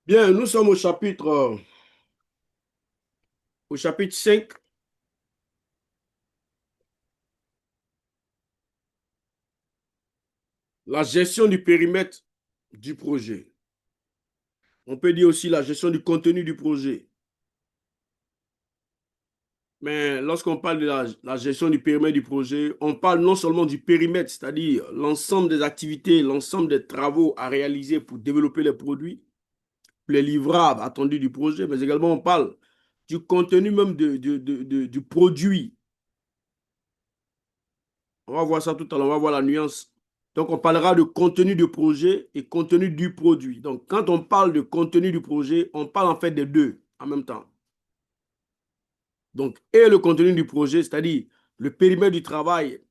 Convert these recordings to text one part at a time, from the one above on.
Bien, nous sommes au chapitre 5, la gestion du périmètre du projet. On peut dire aussi la gestion du contenu du projet. Mais lorsqu'on parle de la gestion du périmètre du projet, on parle non seulement du périmètre, c'est-à-dire l'ensemble des activités, l'ensemble des travaux à réaliser pour développer les produits, les livrables attendus du projet, mais également on parle du contenu même du produit. On va voir ça tout à l'heure, on va voir la nuance. Donc, on parlera de contenu du projet et contenu du produit. Donc, quand on parle de contenu du projet, on parle en fait des deux en même temps. Donc, et le contenu du projet, c'est-à-dire le périmètre du travail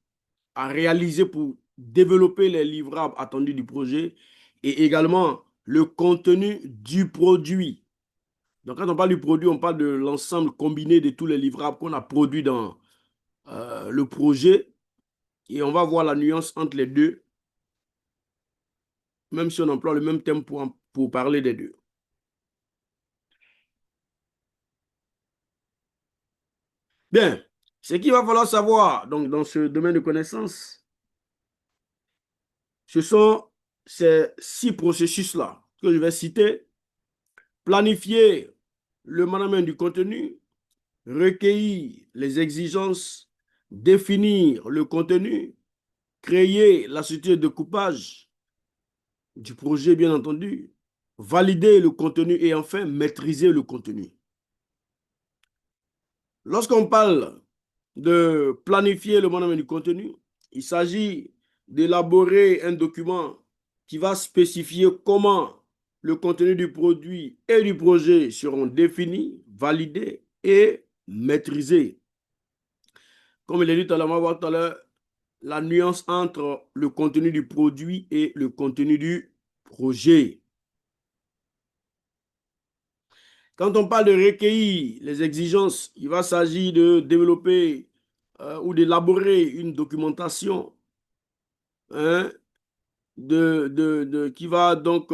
à réaliser pour développer les livrables attendus du projet et également le contenu du produit. Donc, quand on parle du produit, on parle de l'ensemble combiné de tous les livrables qu'on a produits dans le projet et on va voir la nuance entre les deux, même si on emploie le même thème pour parler des deux. Bien, ce qu'il va falloir savoir donc, dans ce domaine de connaissances, ce sont ces 6 processus-là que je vais citer. Planifier le management du contenu, recueillir les exigences, définir le contenu, créer la structure de coupage du projet, bien entendu, valider le contenu et enfin maîtriser le contenu. Lorsqu'on parle de planifier le management du contenu, il s'agit d'élaborer un document qui va spécifier comment le contenu du produit et du projet seront définis, validés et maîtrisés. Comme il est dit tout à l'heure, on va voir tout à l'heure la nuance entre le contenu du produit et le contenu du projet. Quand on parle de recueillir les exigences, il va s'agir de développer ou d'élaborer une documentation, hein, qui va donc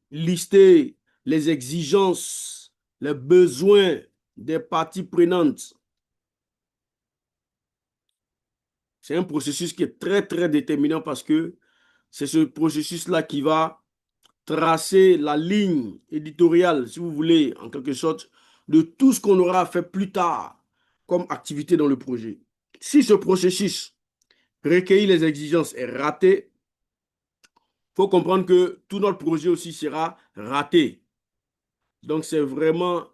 lister les exigences, les besoins des parties prenantes. C'est un processus qui est très, très déterminant parce que c'est ce processus-là qui va tracer la ligne éditoriale, si vous voulez, en quelque sorte, de tout ce qu'on aura fait plus tard comme activité dans le projet. Si ce processus recueillir les exigences est raté, il faut comprendre que tout notre projet aussi sera raté. Donc, c'est vraiment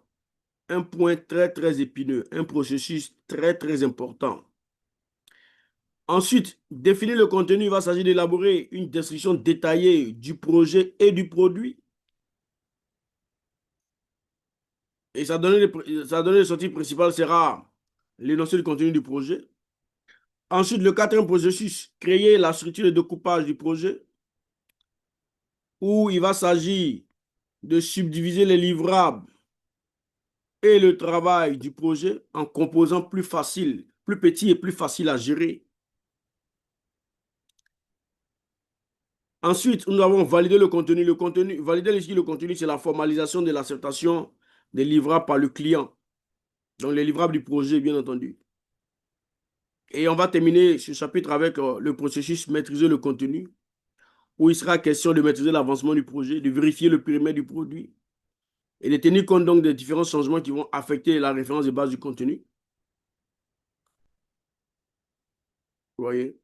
un point très, très épineux, un processus très, très important. Ensuite, définir le contenu, il va s'agir d'élaborer une description détaillée du projet et du produit. Et sa donnée de sortie principale sera l'énoncé du contenu du projet. Ensuite, le quatrième processus, créer la structure de découpage du projet, où il va s'agir de subdiviser les livrables et le travail du projet en composants plus faciles, plus petits et plus faciles à gérer. Ensuite, nous avons validé le contenu. Valider ici le contenu, c'est la formalisation de l'acceptation des livrables par le client. Donc, les livrables du projet, bien entendu. Et on va terminer ce chapitre avec le processus maîtriser le contenu, où il sera question de maîtriser l'avancement du projet, de vérifier le périmètre du produit et de tenir compte donc des différents changements qui vont affecter la référence de base du contenu. Vous voyez?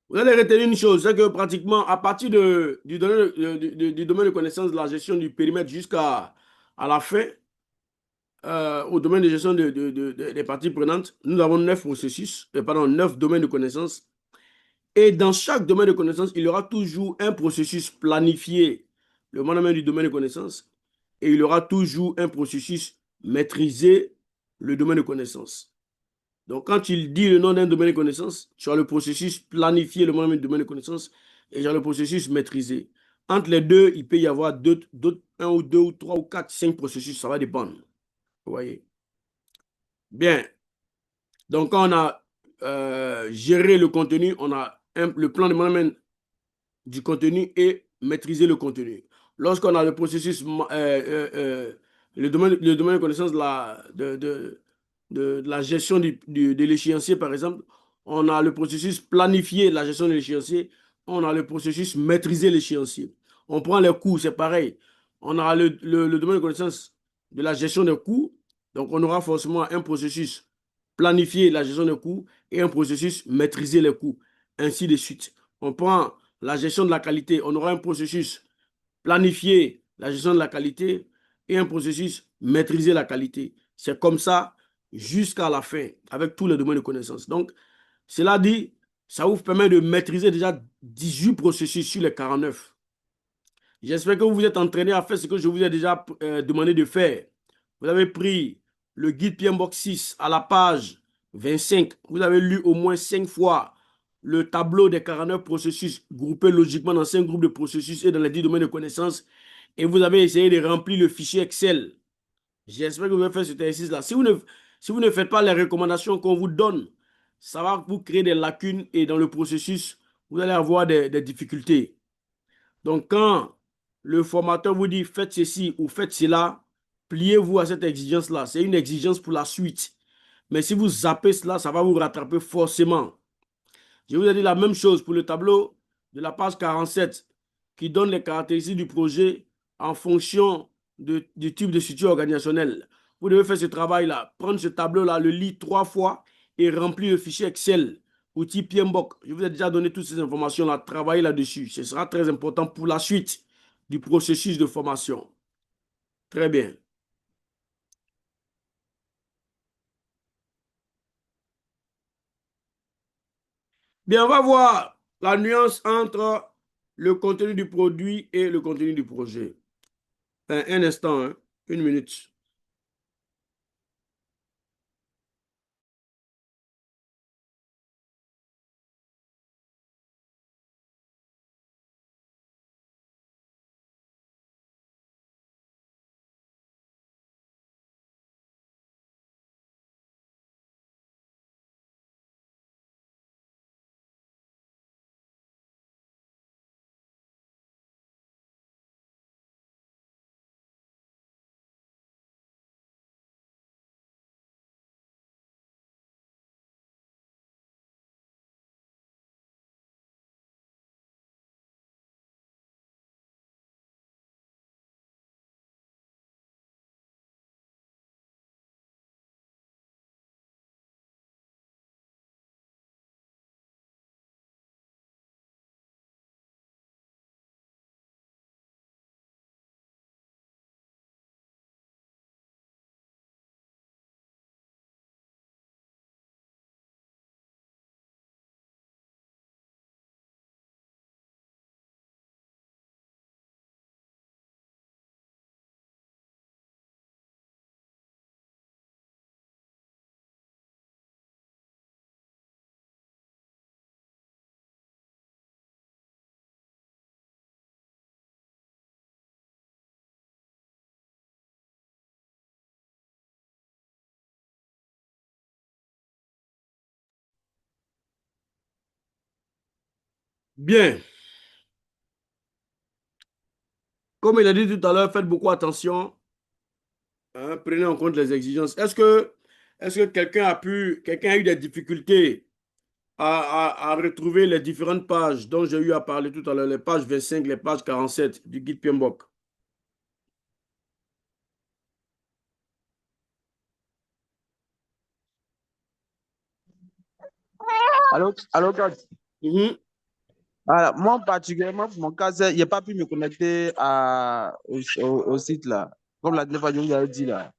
Vous allez retenir une chose, c'est que pratiquement à partir du domaine de connaissance de la gestion du périmètre jusqu'à la fin, au domaine de gestion des parties prenantes, nous avons 9 processus, pardon, 9 domaines de connaissance. Et dans chaque domaine de connaissance, il y aura toujours un processus planifié, le management du domaine de connaissance, et il y aura toujours un processus maîtrisé, le domaine de connaissance. Donc, quand il dit le nom d'un domaine de connaissance, tu as le processus planifié, le management du domaine de connaissance, et tu as le processus maîtrisé. Entre les deux, il peut y avoir un ou deux ou trois ou quatre, 5 processus, ça va dépendre. Vous voyez? Bien. Donc, quand on a géré le contenu, on a le plan de management du contenu et maîtriser le contenu. Lorsqu'on a le processus, le domaine de connaissance de la gestion de l'échéancier, par exemple, on a le processus planifier la gestion de l'échéancier, on a le processus maîtriser l'échéancier. On prend les coûts, c'est pareil. On a le domaine de connaissance de la gestion des coûts, donc on aura forcément un processus planifier la gestion des coûts et un processus maîtriser les coûts, ainsi de suite. On prend la gestion de la qualité, on aura un processus planifier la gestion de la qualité et un processus maîtriser la qualité. C'est comme ça jusqu'à la fin, avec tous les domaines de connaissances. Donc, cela dit, ça vous permet de maîtriser déjà 18 processus sur les 49. J'espère que vous vous êtes entraîné à faire ce que je vous ai déjà demandé de faire. Vous avez pris le guide PMBOK 6 à la page 25. Vous avez lu au moins 5 fois le tableau des 49 processus groupés logiquement dans 5 groupes de processus et dans les 10 domaines de connaissances. Et vous avez essayé de remplir le fichier Excel. J'espère que vous avez fait cet exercice-là. Si vous ne faites pas les recommandations qu'on vous donne, ça va vous créer des lacunes et dans le processus, vous allez avoir des difficultés. Donc, quand le formateur vous dit faites ceci ou faites cela, pliez-vous à cette exigence-là. C'est une exigence pour la suite. Mais si vous zappez cela, ça va vous rattraper forcément. Je vous ai dit la même chose pour le tableau de la page 47 qui donne les caractéristiques du projet en fonction du type de structure organisationnelle. Vous devez faire ce travail-là, prendre ce tableau-là, le lire 3 fois et remplir le fichier Excel, outil PMBOK. Je vous ai déjà donné toutes ces informations-là, travaillez là-dessus. Ce sera très important pour la suite du processus de formation. Très bien. Bien, on va voir la nuance entre le contenu du produit et le contenu du projet. Un instant, hein, une minute. Bien. Comme il a dit tout à l'heure, faites beaucoup attention. Hein, prenez en compte les exigences. Est-ce que quelqu'un a eu des difficultés à retrouver les différentes pages dont j'ai eu à parler tout à l'heure, les pages 25, les pages 47 du guide PMBOK? Allô, coach. Mhm. Voilà, moi, particulièrement, pour mon cas, il n'a pas pu me connecter au site là. Comme la dernière fois, je vous avais dit là.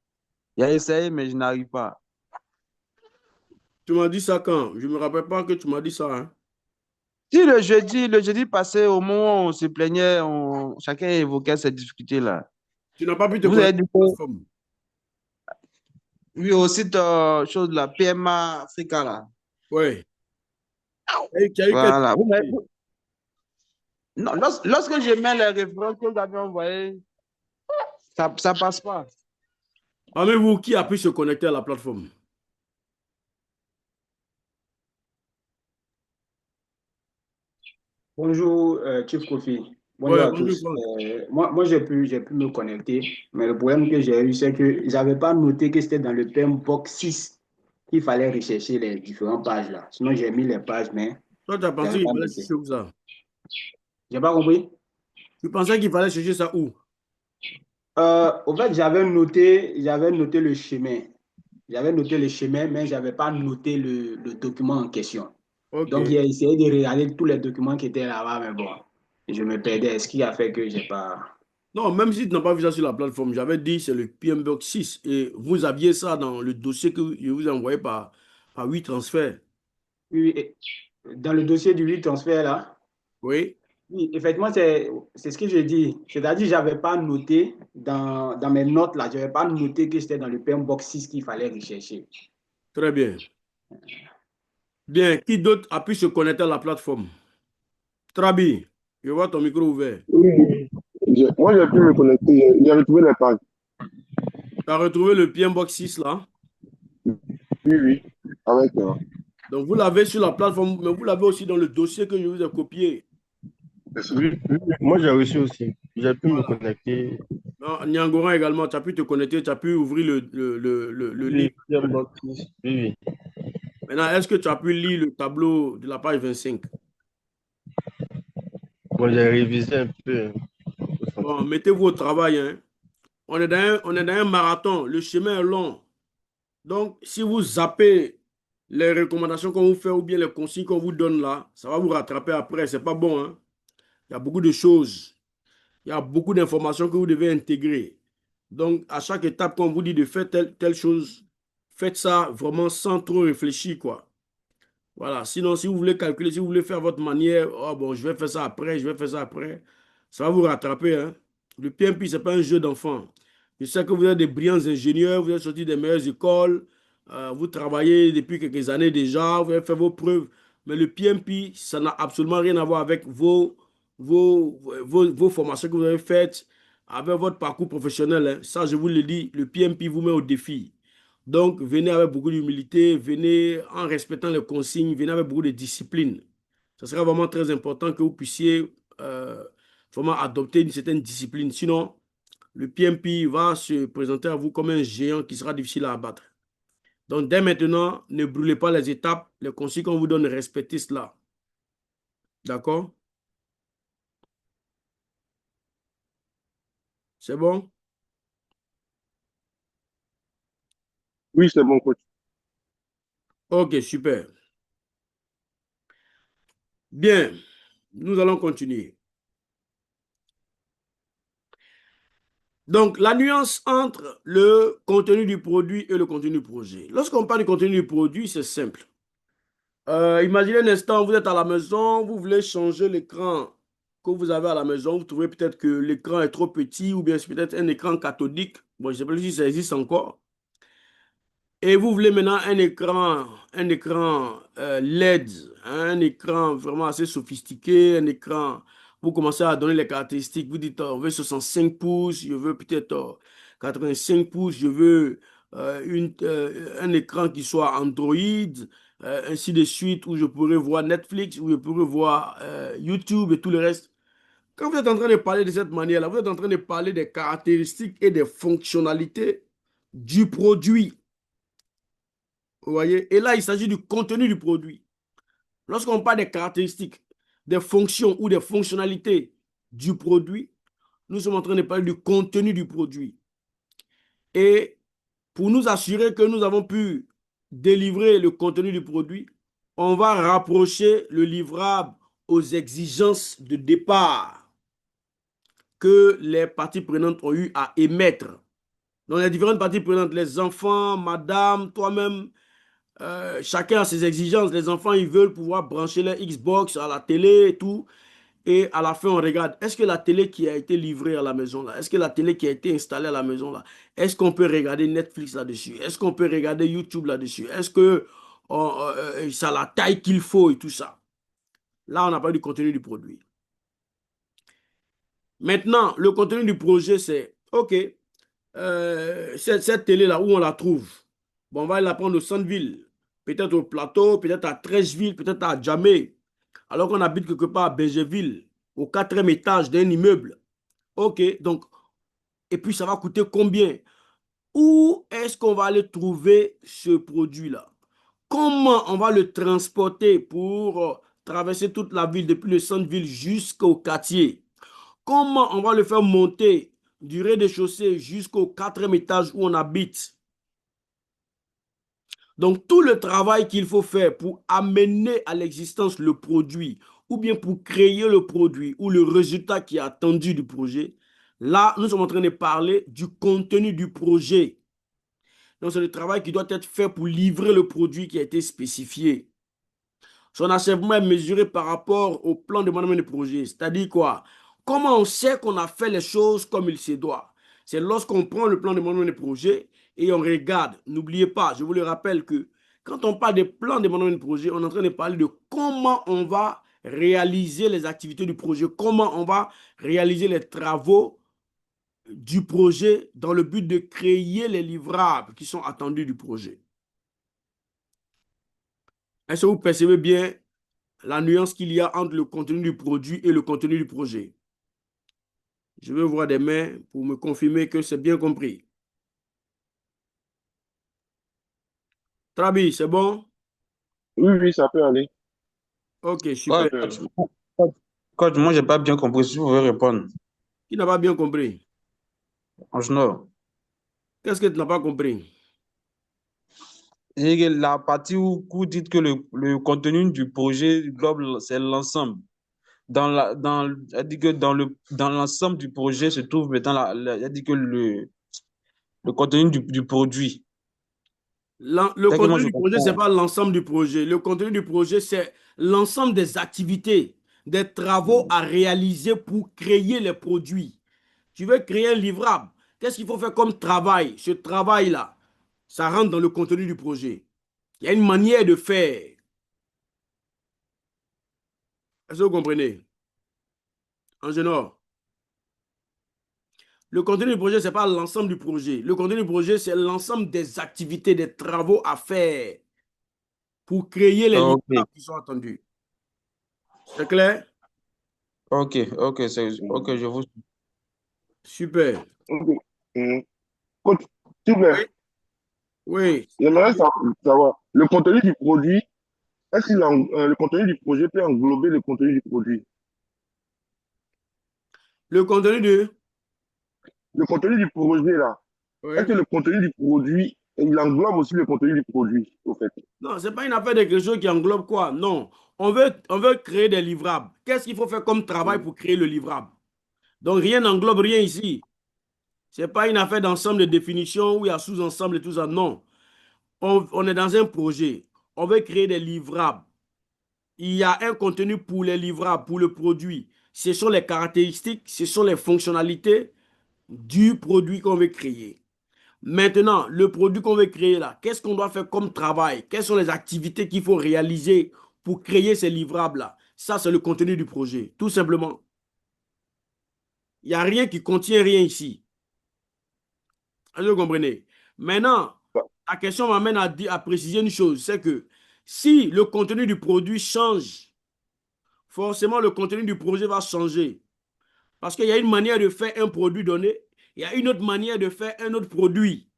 Il a essayé, mais je n'arrive pas. Tu m'as dit ça quand? Je ne me rappelle pas que tu m'as dit ça, hein. Si le jeudi passé, au moment où on se plaignait, chacun évoquait ces difficultés-là. Tu n'as pas pu te Vous avez connecter dit à la que, plateforme. oui, au site, chose de la PMA Africa là. Oui. Tu as eu quelle Voilà. difficulté? Non, lorsque je mets les références que vous avez envoyées, ça passe pas. Parmi vous, qui a pu se connecter à la plateforme? Bonjour, Chief Kofi. Bonjour Ouais, à bonjour, tous. Franck. Moi j'ai pu me connecter, mais le problème que j'ai eu, c'est que j'avais pas noté que c'était dans le PMBOK 6 qu'il fallait rechercher les différentes pages là. Sinon, j'ai mis les pages, mais Toi, tu as pensé j'avais qu'il pas fallait noté. chercher où ça? J'ai pas compris. Tu pensais qu'il fallait chercher ça où? Au fait, j'avais noté le chemin. J'avais noté le chemin, mais j'avais pas noté le document en question. Donc, Ok. j'ai essayé de regarder tous les documents qui étaient là-bas, mais bon, je me perdais. Ce qui a fait que j'ai pas. Non, même si tu n'as pas vu ça sur la plateforme, j'avais dit c'est le PMBOK 6 et vous aviez ça dans le dossier que je vous ai envoyé par 8 transferts. Oui, dans le dossier du 8 transfert là, Oui, oui, effectivement, c'est ce que j'ai dit. C'est-à-dire, je n'avais pas noté dans mes notes là, je n'avais pas noté que c'était dans le PMBOK 6 qu'il fallait rechercher. très bien. Bien, qui d'autre a pu se connecter à la plateforme? Trabi, je vois ton micro ouvert. Oui, oui. Moi, j'ai pu me connecter, j'ai retrouvé les pages. Tu as retrouvé le PMBOK 6 là. Oui, oui, avec Donc vous l'avez sur la plateforme, mais vous l'avez aussi dans le dossier que je vous ai copié. oui, oui, oui. Moi, j'ai reçu aussi. J'ai pu me Voilà. connecter. Nyangoran également, tu as pu te connecter, tu as pu ouvrir le livre. Oui, Pierre Baptiste. Oui, oui. Maintenant, est-ce que tu as pu lire le tableau de la page 25? Moi, j'ai révisé un peu. Bon, mettez-vous au travail, hein. On est dans un marathon. Le chemin est long. Donc, si vous zappez les recommandations qu'on vous fait ou bien les consignes qu'on vous donne là, ça va vous rattraper après. C'est pas bon, hein. Il y a beaucoup de choses. Il y a beaucoup d'informations que vous devez intégrer. Donc, à chaque étape qu'on vous dit de faire telle chose, faites ça vraiment sans trop réfléchir, quoi. Voilà. Sinon, si vous voulez calculer, si vous voulez faire votre manière, oh bon, je vais faire ça après, je vais faire ça après, ça va vous rattraper, hein. Le PMP, ce n'est pas un jeu d'enfant. Je sais que vous êtes des brillants ingénieurs, vous êtes sortis des meilleures écoles, vous travaillez depuis quelques années déjà, vous avez fait vos preuves. Mais le PMP, ça n'a absolument rien à voir avec vos formations que vous avez faites, avec votre parcours professionnel, hein. Ça, je vous le dis, le PMP vous met au défi. Donc, venez avec beaucoup d'humilité, venez en respectant les consignes, venez avec beaucoup de discipline. Ce sera vraiment très important que vous puissiez vraiment adopter une certaine discipline. Sinon, le PMP va se présenter à vous comme un géant qui sera difficile à abattre. Donc, dès maintenant, ne brûlez pas les étapes, les consignes qu'on vous donne, respectez cela. D'accord? C'est bon? Oui, c'est bon, coach. Ok, super. Bien, nous allons continuer. Donc, la nuance entre le contenu du produit et le contenu du projet. Lorsqu'on parle du contenu du produit, c'est simple. Imaginez un instant, vous êtes à la maison, vous voulez changer l'écran que vous avez à la maison. Vous trouvez peut-être que l'écran est trop petit ou bien c'est peut-être un écran cathodique. Bon, je ne sais pas si ça existe encore. Et vous voulez maintenant un écran LED, hein, un écran vraiment assez sophistiqué, un écran, vous commencez à donner les caractéristiques, vous dites, on veut 65 pouces, je veux peut-être 85 pouces, je veux un écran qui soit Android, ainsi de suite, où je pourrais voir Netflix, où je pourrais voir YouTube et tout le reste. Quand vous êtes en train de parler de cette manière-là, vous êtes en train de parler des caractéristiques et des fonctionnalités du produit. Vous voyez? Et là, il s'agit du contenu du produit. Lorsqu'on parle des caractéristiques, des fonctions ou des fonctionnalités du produit, nous sommes en train de parler du contenu du produit. Et pour nous assurer que nous avons pu délivrer le contenu du produit, on va rapprocher le livrable aux exigences de départ que les parties prenantes ont eu à émettre. Donc, les différentes parties prenantes, les enfants, madame, toi-même, chacun a ses exigences. Les enfants, ils veulent pouvoir brancher leur Xbox à la télé et tout. Et à la fin, on regarde, est-ce que la télé qui a été livrée à la maison là, est-ce que la télé qui a été installée à la maison là, est-ce qu'on peut regarder Netflix là-dessus? Est-ce qu'on peut regarder YouTube là-dessus? Est-ce que ça a la taille qu'il faut et tout ça? Là, on n'a pas du contenu du produit. Maintenant, le contenu du projet, c'est, OK, cette télé-là, où on la trouve? Bon, on va la prendre au centre-ville, peut-être au plateau, peut-être à Trècheville, peut-être à Djamé. alors qu'on habite quelque part à Bergerville, au 4e étage d'un immeuble. OK, donc, et puis ça va coûter combien? Où est-ce qu'on va aller trouver ce produit-là? Comment on va le transporter pour traverser toute la ville, depuis le centre-ville jusqu'au quartier? Comment on va le faire monter du rez-de-chaussée jusqu'au 4e étage où on habite? Donc, tout le travail qu'il faut faire pour amener à l'existence le produit, ou bien pour créer le produit, ou le résultat qui est attendu du projet, là, nous sommes en train de parler du contenu du projet. Donc, c'est le travail qui doit être fait pour livrer le produit qui a été spécifié. Son achèvement est mesuré par rapport au plan de management de projet. C'est-à-dire quoi? Comment on sait qu'on a fait les choses comme il se doit? C'est lorsqu'on prend le plan de management de projet et on regarde. N'oubliez pas, je vous le rappelle que quand on parle de plan de management de projet, on est en train de parler de comment on va réaliser les activités du projet, comment on va réaliser les travaux du projet dans le but de créer les livrables qui sont attendus du projet. Est-ce que vous percevez bien la nuance qu'il y a entre le contenu du produit et le contenu du projet? Je veux voir des mains pour me confirmer que c'est bien compris. Trabi, c'est bon? Oui, oui, ça peut aller. Ok, Ça super. Coach, peut aller. coach, moi, j'ai pas bien compris. Si vous pouvez répondre. Qui n'a pas bien compris? Franchement, Qu'est-ce que tu n'as pas compris? et la partie où vous dites que le contenu du projet global, c'est l'ensemble. Elle dit que dans l'ensemble du projet se trouve maintenant elle dit que le contenu du produit. Le C'est que moi, contenu je du projet, ce n'est comprends. pas l'ensemble du projet. Le contenu du projet, c'est l'ensemble des activités, des travaux à réaliser pour créer les produits. Tu veux créer un livrable. Qu'est-ce qu'il faut faire comme travail? Ce travail-là, ça rentre dans le contenu du projet. Il y a une manière de faire. Est-ce que vous comprenez? En général, le contenu du projet, ce n'est pas l'ensemble du projet. Le contenu du projet, c'est l'ensemble des activités, des travaux à faire pour créer les Ok, livrables qui sont attendus. C'est clair? ok, je vous. Super. Ok. Mhm. Coach, s'il vous plaît, Oui, oui. j'aimerais savoir, le contenu du produit, est-ce que le contenu du projet peut englober le contenu du produit? Le contenu de... Le contenu du projet, là, est-ce Oui. que le contenu du produit, il englobe aussi le contenu du produit, au fait? Non, ce n'est pas une affaire de quelque chose qui englobe quoi. Non. On veut créer des livrables. Qu'est-ce qu'il faut faire comme travail Mhm. pour créer le livrable? Donc, rien n'englobe rien ici. Ce n'est pas une affaire d'ensemble de définition où il y a sous-ensemble et tout ça. Non. On est dans un projet. On veut créer des livrables. Il y a un contenu pour les livrables, pour le produit. Ce sont les caractéristiques, ce sont les fonctionnalités du produit qu'on veut créer. Maintenant, le produit qu'on veut créer là, qu'est-ce qu'on doit faire comme travail? Quelles sont les activités qu'il faut réaliser pour créer ces livrables-là? Ça, c'est le contenu du projet, tout simplement. Il n'y a rien qui contient rien ici. Est-ce que vous comprenez? Maintenant, la question m'amène à préciser une chose, c'est que si le contenu du produit change, forcément le contenu du projet va changer. Parce qu'il y a une manière de faire un produit donné, il y a une autre manière de faire un autre produit.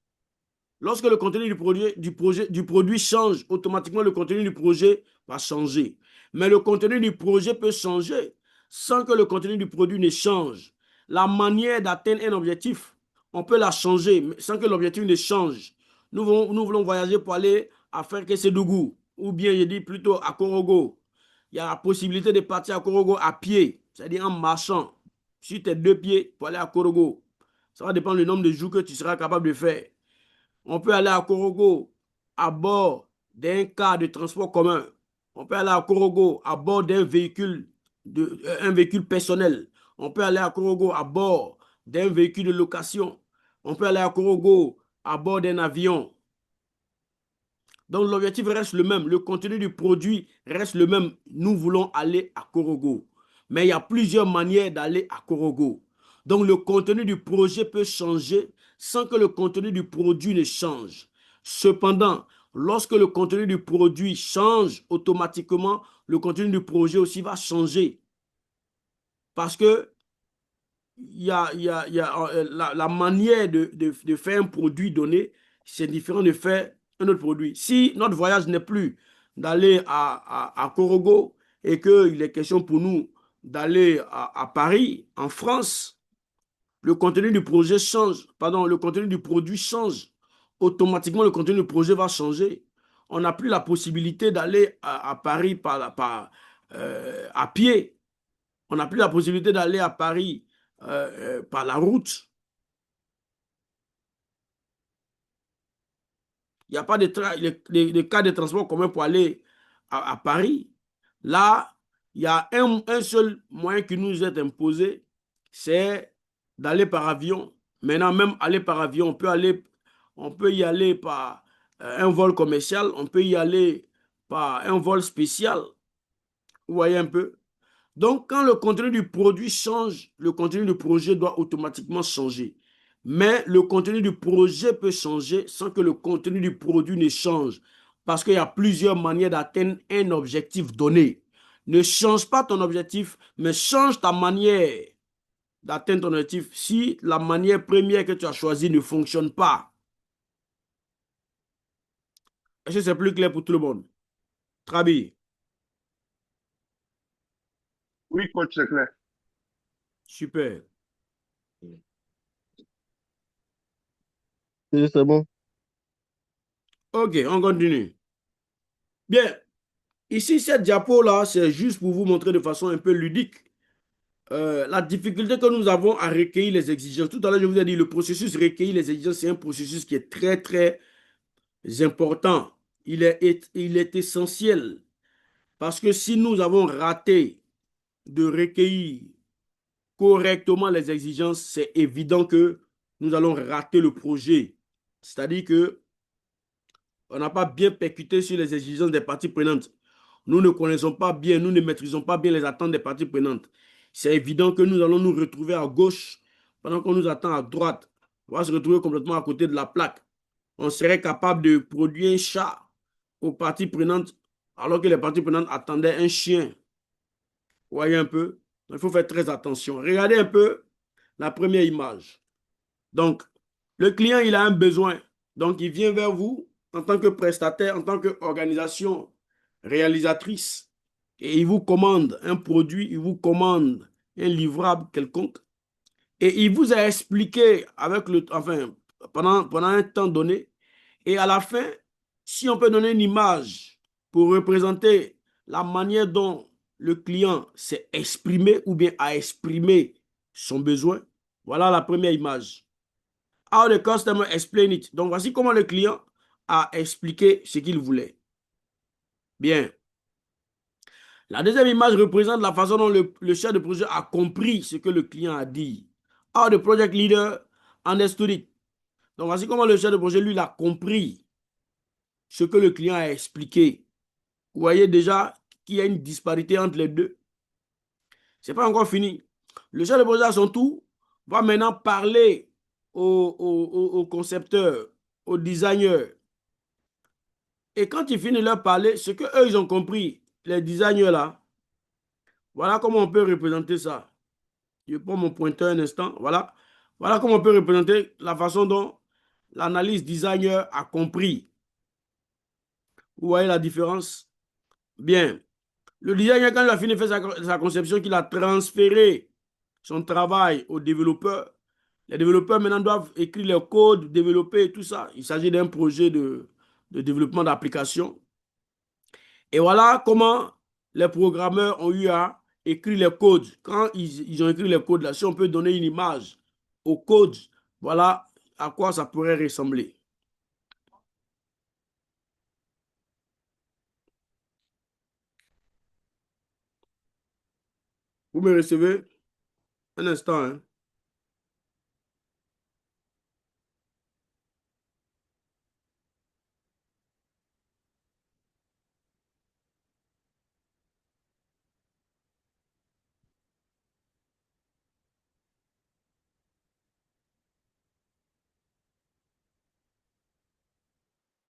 Lorsque le contenu du produit change, automatiquement le contenu du projet va changer. Mais le contenu du projet peut changer sans que le contenu du produit ne change. La manière d'atteindre un objectif, on peut la changer sans que l'objectif ne change. Nous voulons voyager pour aller à Ferkessédougou, ou bien je dis plutôt à Korogo. Il y a la possibilité de partir à Korogo à pied, c'est-à-dire en marchant sur tes deux pieds pour aller à Korogo. Ça va dépendre du nombre de jours que tu seras capable de faire. On peut aller à Korogo à bord d'un car de transport commun. On peut aller à Korogo à bord un véhicule personnel. On peut aller à Korogo à bord d'un véhicule de location. On peut aller à Korogo à bord d'un avion. Donc l'objectif reste le même, le contenu du produit reste le même. Nous voulons aller à Korogo. Mais il y a plusieurs manières d'aller à Korogo. Donc le contenu du projet peut changer sans que le contenu du produit ne change. Cependant, lorsque le contenu du produit change, automatiquement, le contenu du projet aussi va changer. Parce que la manière de faire un produit donné, c'est différent de faire un autre produit. Si notre voyage n'est plus d'aller à Korogo et qu'il est question pour nous d'aller à Paris, en France, le contenu du projet change, pardon, le contenu du produit change. Automatiquement, le contenu du projet va changer. On n'a plus la possibilité d'aller à Paris à pied. On n'a plus la possibilité d'aller à Paris par la route. Il n'y a pas de cas de transport commun pour aller à Paris. Là, il y a un seul moyen qui nous est imposé, c'est d'aller par avion. Maintenant, même aller par avion, on peut y aller par un vol commercial, on peut y aller par un vol spécial. Vous voyez un peu? Donc, quand le contenu du produit change, le contenu du projet doit automatiquement changer. Mais le contenu du projet peut changer sans que le contenu du produit ne change. Parce qu'il y a plusieurs manières d'atteindre un objectif donné. Ne change pas ton objectif, mais change ta manière d'atteindre ton objectif si la manière première que tu as choisie ne fonctionne pas. Est-ce que c'est plus clair pour tout le monde? Trabi, Oui, coach, c'est clair. super. C'est bon. Ok, on continue. Bien. Ici, cette diapo-là, c'est juste pour vous montrer de façon un peu ludique la difficulté que nous avons à recueillir les exigences. Tout à l'heure, je vous ai dit, le processus recueillir les exigences, c'est un processus qui est très, très important. Il est essentiel parce que si nous avons raté de recueillir correctement les exigences, c'est évident que nous allons rater le projet. C'est-à-dire que on n'a pas bien percuté sur les exigences des parties prenantes. Nous ne connaissons pas bien, nous ne maîtrisons pas bien les attentes des parties prenantes. C'est évident que nous allons nous retrouver à gauche pendant qu'on nous attend à droite. On va se retrouver complètement à côté de la plaque. On serait capable de produire un chat aux parties prenantes alors que les parties prenantes attendaient un chien. Vous voyez un peu? Il faut faire très attention. Regardez un peu la première image. Donc, le client, il a un besoin. Donc, il vient vers vous en tant que prestataire, en tant qu'organisation réalisatrice. Et il vous commande un produit, il vous commande un livrable quelconque. Et il vous a expliqué pendant un temps donné. Et à la fin, si on peut donner une image pour représenter la manière dont le client s'est exprimé ou bien a exprimé son besoin, voilà la première image. How the customer explain it. Donc, voici comment le client a expliqué ce qu'il voulait. Bien. La deuxième image représente la façon dont le chef de projet a compris ce que le client a dit. How the project leader understood it. Donc, voici comment le chef de projet, lui, a compris ce que le client a expliqué. Vous voyez déjà qu'il y a une disparité entre les deux. Ce n'est pas encore fini. Le chef de projet, à son tour, va maintenant parler aux concepteurs, aux designers. Et quand ils finissent de leur parler, ce qu'eux, ils ont compris, les designers là, voilà comment on peut représenter ça. Je prends mon pointeur un instant. Voilà. Voilà comment on peut représenter la façon dont l'analyse designer a compris. Vous voyez la différence? Bien. Le designer, quand il a fini de faire sa conception, qu'il a transféré son travail aux développeurs, les développeurs maintenant doivent écrire le code, développer tout ça. Il s'agit d'un projet de développement d'application. Et voilà comment les programmeurs ont eu à écrire les codes. Quand ils ont écrit les codes là, si on peut donner une image au code, voilà à quoi ça pourrait ressembler. Vous me recevez? Un instant, hein.